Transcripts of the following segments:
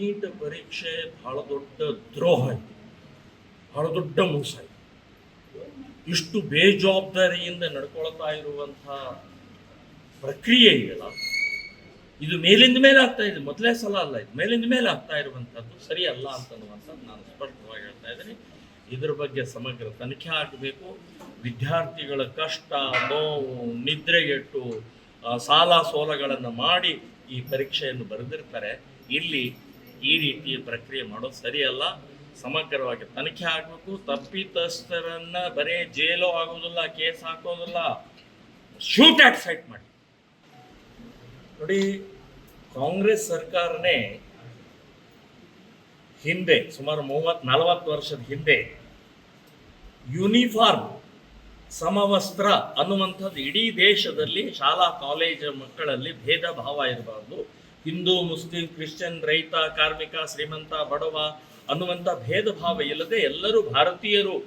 Neat ಪರೀಕ್ಷೆ ಬಹಳ ದೊಡ್ಡ ದ್ರೋಹ ಇದೆ, ಬಹಳ ದೊಡ್ಡ ಮೋಸ ಇದೆ. ಇಷ್ಟು ಬೇಜವಾಬ್ದಾರಿಯಿಂದ ನಡ್ಕೊಳ್ತಾ ಇರುವಂತಹ ಪ್ರಕ್ರಿಯೆ ಇದೆಯಲ್ಲ, ಇದು ಮೇಲಿಂದ ಮೇಲೆ ಆಗ್ತಾ ಇದೆ. ಮೊದಲೇ ಸಲ ಅಲ್ಲ, ಇದು ಮೇಲಿಂದ ಮೇಲೆ ಆಗ್ತಾ ಇರುವಂಥದ್ದು ಸರಿ ಅಲ್ಲ ಅಂತನ್ನುವಂಥದ್ದು ನಾನು ಸ್ಪಷ್ಟವಾಗಿ ಹೇಳ್ತಾ ಇದ್ದೀನಿ. ಇದ್ರ ಬಗ್ಗೆ ಸಮಗ್ರ ತನಿಖೆ ಆಗಬೇಕು. ವಿದ್ಯಾರ್ಥಿಗಳ ಕಷ್ಟ, ನೋವು, ನಿದ್ರೆಗೆಟ್ಟು, ಸಾಲ ಸೋಲಗಳನ್ನು ಮಾಡಿ ಈ ಪರೀಕ್ಷೆಯನ್ನು ಬರೆದಿರ್ತಾರೆ. ಇಲ್ಲಿ ಈ ರೀತಿಯ ಪ್ರಕ್ರಿಯೆ ಮಾಡೋದು ಸರಿಯಲ್ಲ. ಸಮಗ್ರವಾಗಿ ತನಿಖೆ ಆಗಬೇಕು. ತಪ್ಪಿತಸ್ಥರನ್ನ ಬರೇ ಜೈಲು ಆಗೋದಿಲ್ಲ, ಕೇಸ್ ಹಾಕೋದಿಲ್ಲ, ಶೂಟ್ ಆಟ್ ಸೈಟ್ ಮಾಡಿ. ನೋಡಿ, ಕಾಂಗ್ರೆಸ್ ಸರ್ಕಾರನೇ ಹಿಂದೆ ಸುಮಾರು 30-40 ವರ್ಷದ ಹಿಂದೆ ಯೂನಿಫಾರ್ಮ್ ಸಮವಸ್ತ್ರ ಅನ್ನುವಂಥದ್ದು ಇಡೀ ದೇಶದಲ್ಲಿ ಶಾಲಾ ಕಾಲೇಜು ಮಕ್ಕಳಲ್ಲಿ ಭೇದ ಭಾವ ಇರಬಾರ್ದು, ಹಿಂದೂ ಮುಸ್ಲಿಂ ಕ್ರಿಶ್ಚಿಯನ್ ರೈತ ಕಾರ್ಮಿಕ ಶ್ರೀಮಂತ ಬಡವ ಅನ್ನುವಂಥ ಭೇದ ಭಾವ ಇಲ್ಲದೆ ಎಲ್ಲರೂ ಭಾರತೀಯರು,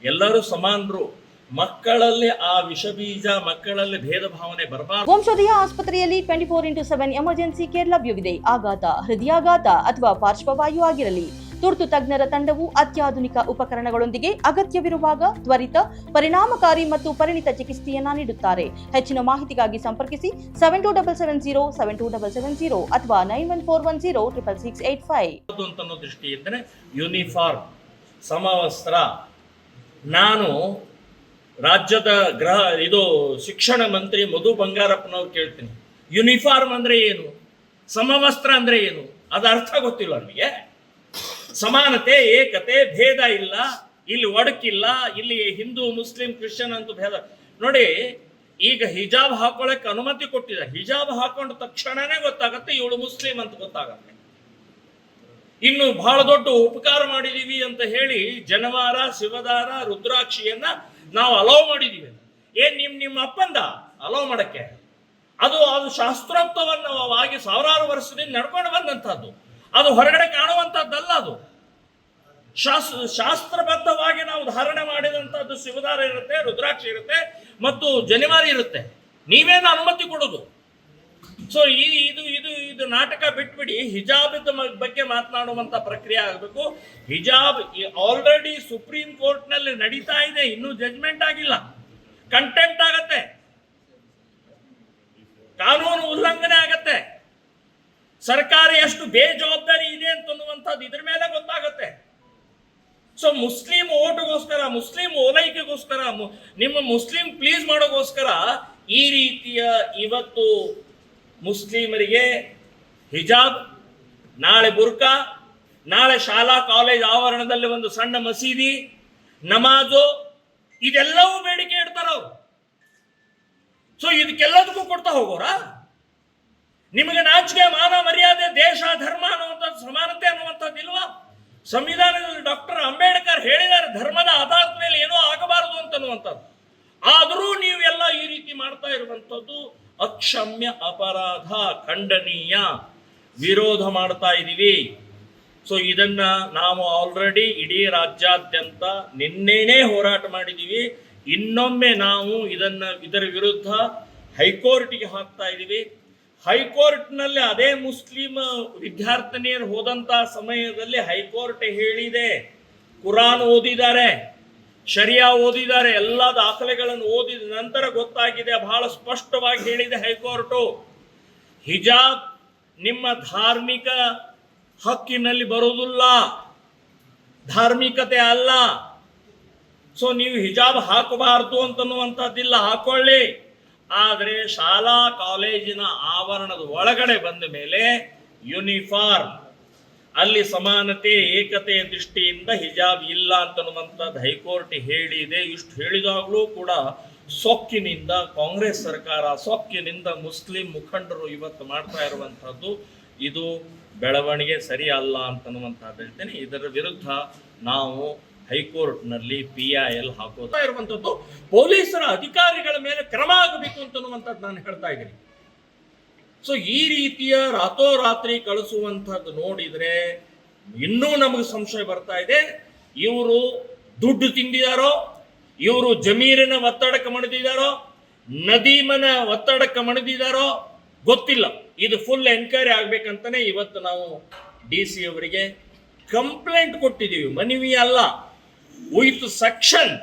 ಎಲ್ಲರೂ ಸಮಾನರು, ಮಕ್ಕಳಲ್ಲಿ ಆ ವಿಷಬೀಜ, ಮಕ್ಕಳಲ್ಲಿ ಭೇದ ಭಾವನೆ ಬರಬಾರದು. ವಂಶೋದಯ ಆಸ್ಪತ್ರೆಯಲ್ಲಿ 24x7 ಎಮರ್ಜೆನ್ಸಿ ಕೇರ್ ಲಭ್ಯವಿದೆ. ಆಘಾತ, ಹೃದಯಾಘಾತ ಅಥವಾ ಪಾರ್ಶ್ವವಾಯು ಆಗಿರಲಿ, ತುರ್ತು ತಜ್ಞರ ತಂಡವು ಅತ್ಯಾಧುನಿಕ ಉಪಕರಣಗಳೊಂದಿಗೆ ಅಗತ್ಯವಿರುವಾಗ ತ್ವರಿತ, ಪರಿಣಾಮಕಾರಿ ಮತ್ತು ಪರಿಣಿತ ಚಿಕಿತ್ಸೆಯನ್ನ ನೀಡುತ್ತಾರೆ. ಹೆಚ್ಚಿನ ಮಾಹಿತಿಗಾಗಿ ಸಂಪರ್ಕಿಸಿ 7270 ಅಥವಾ 9141066685 ಅನ್ನೋ ದೃಷ್ಟಿಯಿಂದನೇ ಯೂನಿಫಾರ್ಮ್ ಸಮವಸ್ತ್ರ. ನಾನು ರಾಜ್ಯದ ಶಿಕ್ಷಣ ಮಂತ್ರಿ ಮಧು ಬಂಗಾರಪ್ಪನವ್ರು ಕೇಳ್ತೀನಿ, ಯೂನಿಫಾರ್ಮ್ ಅಂದ್ರೆ ಏನು, ಸಮವಸ್ತ್ರ ಅಂದ್ರೆ ಏನು? ಅದು ಅರ್ಥ ಗೊತ್ತಿಲ್ಲ ನನಗೆ. ಸಮಾನತೆ, ಏಕತೆ, ಭೇದ ಇಲ್ಲ, ಇಲ್ಲಿ ಒಡಕಿಲ್ಲ, ಇಲ್ಲಿ ಹಿಂದೂ ಮುಸ್ಲಿಂ ಕ್ರಿಶ್ಚಿಯನ್ ಅಂತ ಭೇದ. ನೋಡಿ, ಈಗ ಹಿಜಾಬ್ ಹಾಕೊಳ್ಳಕ್ಕೆ ಅನುಮತಿ ಕೊಟ್ಟಿದ್ದಾರೆ. ಹಿಜಾಬ್ ಹಾಕೊಂಡ ತಕ್ಷಣನೇ ಗೊತ್ತಾಗತ್ತೆ ಇವಳು ಮುಸ್ಲಿಂ ಅಂತ ಗೊತ್ತಾಗತ್ತೆ. ಇನ್ನು ಬಹಳ ದೊಡ್ಡ ಉಪಕಾರ ಮಾಡಿದೀವಿ ಅಂತ ಹೇಳಿ ಜನವಾರ, ಶಿವದಾರ, ರುದ್ರಾಕ್ಷಿಯನ್ನ ನಾವು ಅಲೋ ಮಾಡಿದೀವಿ. ನಿಮ್ಮ ಅಪ್ಪಂದ ಅಲೋ ಮಾಡಕ್ಕೆ? ಅದು ಶಾಸ್ತ್ರೋಕ್ತವಾಗಿ ಸಾವಿರಾರು ವರ್ಷದಿಂದ ನಡ್ಕೊಂಡು ಬಂದಂಥದ್ದು. ಅದು ಹೊರಗಡೆ ಕಾಣುವಂಥದ್ದಲ್ಲ. ಅದು ಶಾಸ್ತ್ರಬದ್ಧವಾಗಿ ನಾವು ಧಾರಣೆ ಮಾಡಿದಂಥದ್ದು ಶಿವದಾರ ಇರುತ್ತೆ, ರುದ್ರಾಕ್ಷಿ ಇರುತ್ತೆ ಮತ್ತು ಜನಿವಾರಿ ಇರುತ್ತೆ. ನೀವೇನು ಅನುಮತಿ ಕೊಡೋದು? ಸೊ ಇದು ನಾಟಕ ಬಿಟ್ಬಿಡಿ. ಹಿಜಾಬ್ ಬಗ್ಗೆ ಮಾತನಾಡುವಂತ ಪ್ರಕ್ರಿಯೆ ಆಗಬೇಕು. ಹಿಜಾಬ್ ಆಲ್ರೆಡಿ ಸುಪ್ರೀಂ ಕೋರ್ಟ್ ನಲ್ಲಿ ನಡೀತಾ ಇದೆ, ಇನ್ನೂ ಜಜ್ಮೆಂಟ್ ಆಗಿಲ್ಲ. ಕಂಟೆಂಪ್ಟ್ ಆಗತ್ತೆ, ಕಾನೂನು ಉಲ್ಲಂಘನೆ ಆಗತ್ತೆ. ಸರ್ಕಾರ ಎಷ್ಟು ಬೇಜವಾಬ್ದಾರಿ ಇದೆ ಅಂತನ್ನುವಂಥದ್ದು ಇದ್ರ ಮೇಲೆ ಗೊತ್ತಾಗತ್ತೆ. ಸೊ ಮುಸ್ಲಿಂ ಓಟ್ಗೋಸ್ಕರ, ಮುಸ್ಲಿಂ ಓಲೈಕೆಗೋಸ್ಕರ, ನಿಮ್ಮ ಮುಸ್ಲಿಂ ಪ್ಲೀಸ್ ಮಾಡೋಗೋಸ್ಕರ ಈ ರೀತಿಯ ಇವತ್ತು ಮುಸ್ಲಿಮರಿಗೆ ಹಿಜಾಬ್, ನಾಳೆ ಬುರ್ಕಾ, ನಾಳೆ ಶಾಲಾ ಕಾಲೇಜ್ ಆವರಣದಲ್ಲಿ ಒಂದು ಸಣ್ಣ ಮಸೀದಿ, ನಮಾಜು, ಇದೆಲ್ಲವೂ ಬೇಡಿಕೆ ಇಡ್ತಾರ ಅವರು. ಸೊ ಇದಕ್ಕೆಲ್ಲದಕ್ಕೂ ಕೊಡ್ತಾ ಹೋಗೋರ? ನಿಮಗೆ ನಾಚಿಕೆ, ಮಾನ ಮರ್ಯಾದೆ, ದೇಶ ಧರ್ಮ ಅನ್ನುವಂಥದ್ದು, ಸಮಾನತೆ ಅನ್ನುವಂಥದ್ದು ಇಲ್ವಾ? ಸಂವಿಧಾನದಲ್ಲಿ ಡಾಕ್ಟರ್ ಅಂಬೇಡ್ಕರ್ ಹೇಳಿದ್ದಾರೆ, ಧರ್ಮದ ಆಧಾರದ ಮೇಲೆ ಏನೋ ಆಗಬಾರದು ಅಂತನ್ನುವಂಥದ್ದು. ಆದರೂ ನೀವೆಲ್ಲ ಈ ರೀತಿ ಮಾಡ್ತಾ ಇರುವಂಥದ್ದು ಅಕ್ಷಮ್ಯ ಅಪರಾಧ, ಖಂಡನೀಯ, ವಿರೋಧ ಮಾಡ್ತಾ ಇದ್ದೀವಿ. ಸೊ ಇದನ್ನ ನಾವು ಆಲ್ರೆಡಿ ಇಡೀ ರಾಜ್ಯಾದ್ಯಂತ ನಿನ್ನೆನೇ ಹೋರಾಟ ಮಾಡಿದ್ದೀವಿ. ಇನ್ನೊಮ್ಮೆ ನಾವು ಇದರ ವಿರುದ್ಧ ಹೈಕೋರ್ಟ್ಗೆ ಹಾಕ್ತಾ ಇದ್ದೀವಿ. ಹೈಕೋರ್ಟ್ನಲ್ಲಿ ಅದೇ ಮುಸ್ಲಿಂ ವಿದ್ಯಾರ್ಥಿನಿಯರು ಹೋದಂತ ಸಮಯದಲ್ಲಿ ಹೈಕೋರ್ಟ್ ಹೇಳಿದೆ, ಕುರಾನ್ ಓದಿದ್ದಾರೆ, ಶರಿಯಾ ಓದಿದ್ದಾರೆ, ಎಲ್ಲ ದಾಖಲೆಗಳನ್ನು ಓದಿದ ನಂತರ ಗೊತ್ತಾಗಿದೆ, ಬಹಳ ಸ್ಪಷ್ಟವಾಗಿ ಹೇಳಿದೆ ಹೈಕೋರ್ಟು, ಹಿಜಾಬ್ ನಿಮ್ಮ ಧಾರ್ಮಿಕ ಹಕ್ಕಿನಲ್ಲಿ ಬರುವುದಿಲ್ಲ, ಧಾರ್ಮಿಕತೆ ಅಲ್ಲ. ಸೊ ನೀವು ಹಿಜಾಬ್ ಹಾಕಬಾರದು ಅಂತನ್ನುವಂಥದ್ದಿಲ್ಲ, ಹಾಕೊಳ್ಳಿ. ಆದರೆ ಶಾಲಾ ಕಾಲೇಜಿನ ಆವರಣದ ಒಳಗಡೆ ಬಂದ ಮೇಲೆ ಯೂನಿಫಾರ್ಮ್, ಅಲ್ಲಿ ಸಮಾನತೆ, ಏಕತೆಯ ದೃಷ್ಟಿಯಿಂದ ಹಿಜಾಬ್ ಇಲ್ಲ ಅಂತನ್ನುವಂಥದ್ದು ಹೈಕೋರ್ಟ್ ಹೇಳಿದೆ. ಇಷ್ಟು ಹೇಳಿದಾಗಲೂ ಕೂಡ ಸೊಕ್ಕಿನಿಂದ ಕಾಂಗ್ರೆಸ್ ಸರ್ಕಾರ, ಸೊಕ್ಕಿನಿಂದ ಮುಸ್ಲಿಂ ಮುಖಂಡರು ಇವತ್ತು ಮಾಡ್ತಾ ಇರುವಂಥದ್ದು ಇದು ಬೆಳವಣಿಗೆ ಸರಿ ಅಲ್ಲ ಅಂತನ್ನುವಂಥದ್ದು ಹೇಳ್ತೇನೆ. ಇದರ ವಿರುದ್ಧ ನಾವು ಹೈಕೋರ್ಟ್ನಲ್ಲಿ PIL ಹಾಕೋತಾ ಇರುವಂಥದ್ದು, ಪೊಲೀಸರ ಅಧಿಕಾರಿಗಳ ಮೇಲೆ ಕ್ರಮ ಆಗಬೇಕು ಅಂತನ್ನುವಂಥದ್ದು ನಾನು ಹೇಳ್ತಾ ಇದ್ದೀನಿ. ಸೊ ಈ ರೀತಿಯ ರಾತ್ರೋರಾತ್ರಿ ಕಳಿಸುವಂಥದ್ದು ನೋಡಿದರೆ ಇನ್ನೂ ನಮಗೆ ಸಂಶಯ ಬರ್ತಾ ಇದೆ. ಇವರು ದುಡ್ಡು ತಿಂದಿದಾರೋ, ಇವರು ಜಮೀರಿನ ಒತ್ತಡಕ್ಕೆ ಮಣಿದಿದ್ದಾರೋ, ನದೀಮನ ಒತ್ತಡಕ್ಕೆ ಮಣಿದಿದ್ದಾರೋ ಗೊತ್ತಿಲ್ಲ. ಇದು ಫುಲ್ ಎನ್ಕ್ವೈರಿ ಆಗ್ಬೇಕಂತಾನೆ ಇವತ್ತು ನಾವು DC ಅವರಿಗೆ ಕಂಪ್ಲೇಂಟ್ ಕೊಟ್ಟಿದ್ದೀವಿ, ಮನವಿ ಅಲ್ಲ, ವಿತ್ ಸೆಕ್ಷನ್.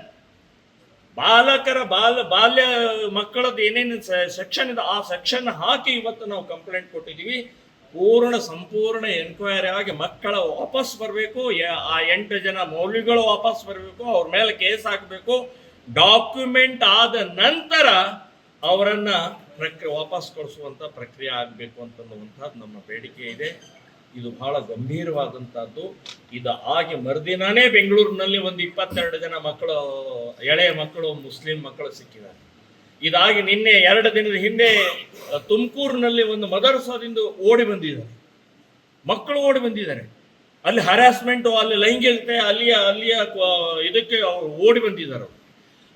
ಬಾಲಕರ ಬಾಲ್ಯ ಮಕ್ಕಳದ್ದು ಏನೇನು ಸೆಕ್ಷನ್ ಇದೆ ಆ ಸೆಕ್ಷನ್ ಹಾಕಿ ಇವತ್ತು ನಾವು ಕಂಪ್ಲೇಂಟ್ ಕೊಟ್ಟಿದ್ದೀವಿ. ಸಂಪೂರ್ಣ ಎನ್ಕ್ವೈರಿ ಆಗಿ ಮಕ್ಕಳ ವಾಪಸ್ ಬರಬೇಕು, ಆ 8 ಜನ ಮೌಲ್ಯಗಳು ವಾಪಸ್ ಬರಬೇಕು, ಅವ್ರ ಮೇಲೆ ಕೇಸ್ ಹಾಕಬೇಕು. ಡಾಕ್ಯುಮೆಂಟ್ ಆದ ನಂತರ ಅವರನ್ನ ವಾಪಸ್ ಕಳಿಸುವಂತ ಪ್ರಕ್ರಿಯೆ ಆಗಬೇಕು ಅಂತನ್ನುವಂಥದ್ದು ನಮ್ಮ ಬೇಡಿಕೆ ಇದೆ. ಇದು ಬಹಳ ಗಂಭೀರವಾದಂಥದ್ದು. ಇದು ಆಗಿ ಮರುದಿನಾನೇ ಬೆಂಗಳೂರಿನಲ್ಲಿ ಒಂದು 22 ಜನ ಮಕ್ಕಳು, ಎಳೆಯ ಮಕ್ಕಳು, ಮುಸ್ಲಿಂ ಮಕ್ಕಳು ಸಿಕ್ಕಿದ್ದಾರೆ. ಇದಾಗಿ ನಿನ್ನೆ 2 ದಿನದ ಹಿಂದೆ ತುಮಕೂರಿನಲ್ಲಿ ಒಂದು ಮದರಸಾದಿಂದ ಓಡಿ ಬಂದಿದ್ದಾರೆ ಮಕ್ಕಳು, ಓಡಿ ಬಂದಿದ್ದಾರೆ. ಅಲ್ಲಿ ಹರಾಸ್ಮೆಂಟು, ಅಲ್ಲಿ ಲೈಂಗಿಕತೆ, ಅಲ್ಲಿಯ ಇದಕ್ಕೆ ಅವರು ಓಡಿ ಬಂದಿದ್ದಾರೆ.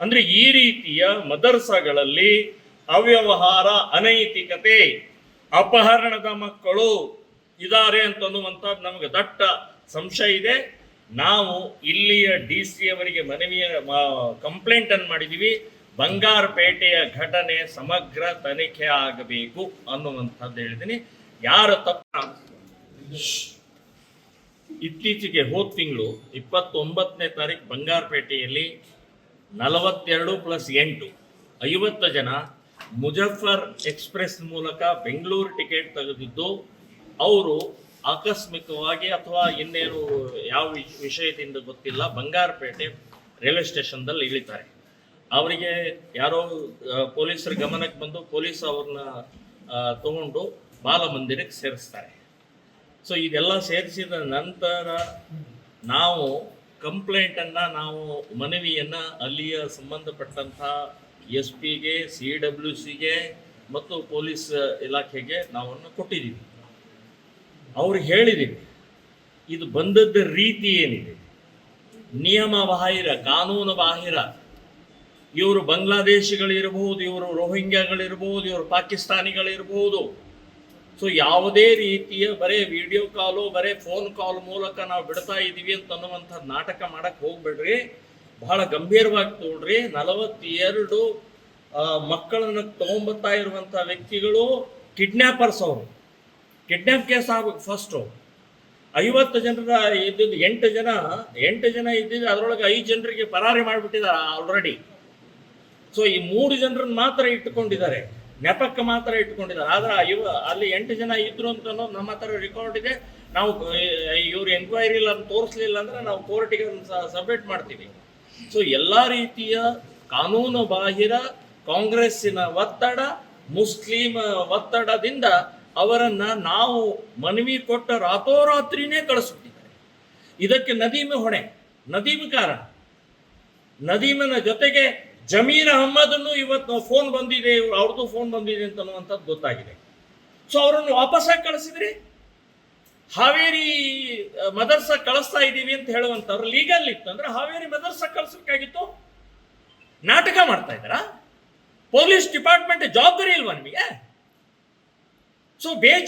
ಅಂದ್ರೆ ಈ ರೀತಿಯ ಮದರಸಾಗಳಲ್ಲಿ ಅವ್ಯವಹಾರ, ಅನೈತಿಕತೆ, ಅಪಹರಣದ ಮಕ್ಕಳು ಇದ್ದಾರೆ ಅಂತನ್ನುವಂಥದ್ದು ನಮಗೆ ದಟ್ಟ ಸಂಶಯ ಇದೆ. ನಾವು ಇಲ್ಲಿಯ DC ಅವರಿಗೆ ಕಂಪ್ಲೇಂಟ್ ಅನ್ನು ಮಾಡಿದ್ದೀವಿ. ಬಂಗಾರಪೇಟೆಯ ಘಟನೆ ಸಮಗ್ರ ತನಿಖೆ ಆಗಬೇಕು ಅನ್ನುವಂಥದ್ದು ಹೇಳಿದ್ದೀನಿ. ಯಾರ ಇತ್ತೀಚೆಗೆ ಹೋದ ತಿಂಗಳು 29ನೇ ತಾರೀಕು ಬಂಗಾರಪೇಟೆಯಲ್ಲಿ 42+8 50 ಜನ ಮುಜಫರ್ ಎಕ್ಸ್ಪ್ರೆಸ್ ಮೂಲಕ ಬೆಂಗಳೂರು ಟಿಕೆಟ್ ತೆಗೆದಿದ್ದು ಅವರು ಆಕಸ್ಮಿಕವಾಗಿ ಅಥವಾ ಇನ್ನೇನು ಯಾವ ವಿಷಯದಿಂದ ಗೊತ್ತಿಲ್ಲ ಬಂಗಾರಪೇಟೆ ರೈಲ್ವೆ ಸ್ಟೇಷನ್ದಲ್ಲಿ ಇಳಿತಾರೆ. ಅವರಿಗೆ ಯಾರೋ ಪೊಲೀಸರ ಗಮನಕ್ಕೆ ಬಂದು ಪೊಲೀಸ್ ಅವ್ರನ್ನ ತಗೊಂಡು ಬಾಲಮಂದಿರಕ್ಕೆ ಸೇರಿಸ್ತಾರೆ. ಸೊ ಇದೆಲ್ಲ ಸೇರಿಸಿದ ನಂತರ ನಾವು ಕಂಪ್ಲೇಂಟನ್ನು, ನಾವು ಮನವಿಯನ್ನು ಅಲ್ಲಿಯ ಸಂಬಂಧಪಟ್ಟಂಥ SP ಗೆ, CWCಗೆ ಮತ್ತು ಪೊಲೀಸ್ ಇಲಾಖೆಗೆ ನಾವನ್ನು ಕೊಟ್ಟಿದ್ದೀವಿ. ಅವ್ರಿಗೆ ಹೇಳಿದ್ದೀವಿ ಇದು ಬಂದದ್ದ ರೀತಿ ಏನಿದೆ ನಿಯಮ ಬಾಹಿರ, ಕಾನೂನು ಬಾಹಿರ. ಇವರು ಬಾಂಗ್ಲಾದೇಶಿಗಳಿರಬಹುದು, ಇವರು ರೋಹಿಂಗ್ಯಾಗಳಿರ್ಬೋದು, ಇವರು ಪಾಕಿಸ್ತಾನಿಗಳಿರ್ಬೋದು. ಸೊ ಯಾವುದೇ ರೀತಿಯ ಬರೇ ವಿಡಿಯೋ ಕಾಲು, ಬರೇ ಫೋನ್ ಕಾಲ್ ಮೂಲಕ ನಾವು ಬಿಡ್ತಾ ಇದ್ದೀವಿ ಅಂತನ್ನುವಂಥದ್ದು ನಾಟಕ ಮಾಡಕ್ಕೆ ಹೋಗ್ಬೇಡ್ರಿ. ಬಹಳ ಗಂಭೀರವಾಗಿ ತಗೊಳ್ರಿ. 42 ಮಕ್ಕಳನ್ನು ತಗೊಂಬತ್ತಾ ಇರುವಂಥ ವ್ಯಕ್ತಿಗಳು ಕಿಡ್ನ್ಯಾಪರ್ಸ್. ಅವರು ಕಿಡ್ನ್ಯಾಪ್ ಕೇಸ್ ಆಗ್ಬೇಕು ಫಸ್ಟು. 50 ಜನರ ಇದ್ದಿದ್ದು 8 ಜನ ಇದ್ದಿದ್ದು, ಅದರೊಳಗೆ 5 ಜನರಿಗೆ ಪರಾರಿ ಮಾಡಿಬಿಟ್ಟಿದ್ದಾರೆ ಆಲ್ರೆಡಿ. ಸೊ ಈ 3 ಜನರನ್ನು ಮಾತ್ರ ಇಟ್ಟುಕೊಂಡಿದ್ದಾರೆ, ನೆಪಕ್ಕೆ ಮಾತ್ರ ಇಟ್ಕೊಂಡಿದ್ದಾರೆ. ಆದ್ರೆ ಅಲ್ಲಿ 8 ಜನ ಇದ್ರು ಅಂತ ನಮ್ಮ ಹತ್ರ ರೆಕಾರ್ಡ್ ಇದೆ. ನಾವು ಇವ್ರು ಎಂಕ್ವೈರಿ ಇಲ್ಲ ತೋರಿಸ್ಲಿಲ್ಲ ಅಂದ್ರೆ ನಾವು ಕೋರ್ಟಿಗೆ ಸಬ್ಮಿಟ್ ಮಾಡ್ತೀವಿ. ಸೊ ಎಲ್ಲ ರೀತಿಯ ಕಾನೂನು ಬಾಹಿರ ಕಾಂಗ್ರೆಸ್ಸಿನ ಒತ್ತಡ, ಮುಸ್ಲಿಂ ಒತ್ತಡದಿಂದ ಅವರನ್ನ ನಾವು ಮನವಿ ಕೊಟ್ಟ ರಾತೋರಾತ್ರಿನೇ ಕಳಿಸ್ಬಿಟ್ಟಿದ್ದಾರೆ. ಇದಕ್ಕೆ ನದೀಮ್ ಹೊಣೆ, ನದೀಮ್ ಕಾರಣ. ನದೀಮನ ಜೊತೆಗೆ ಜಮೀರ್ ಅಹಮ್ಮದನ್ನು ಇವತ್ತು ಫೋನ್ ಬಂದಿದೆ, ಅವ್ರದ್ದು ಫೋನ್ ಬಂದಿದೆ ಅಂತನ್ನುವಂಥದ್ದು ಗೊತ್ತಾಗಿದೆ. ಸೊ ಅವರನ್ನು ವಾಪಸ್ಸಾಗಿ ಕಳಿಸಿದ್ರಿ. ಹಾವೇರಿ ಮದರ್ಸಾ ಕಳಿಸ್ತಾ ಇದ್ದೀವಿ ಅಂತ ಹೇಳುವಂಥವ್ರು ಲೀಗಲ್ ಇತ್ತು ಅಂದ್ರೆ ಹಾವೇರಿ ಮದರ್ಸಾ ಕಳಿಸ್ಬೇಕಾಗಿತ್ತು. ನಾಟಕ ಮಾಡ್ತಾ ಇದ್ದಾರಾ? ಪೊಲೀಸ್ ಡಿಪಾರ್ಟ್ಮೆಂಟ್ ಜವಾಬ್ದಾರಿ ಇಲ್ವಾ ನಿಮಗೆ? ಸೊ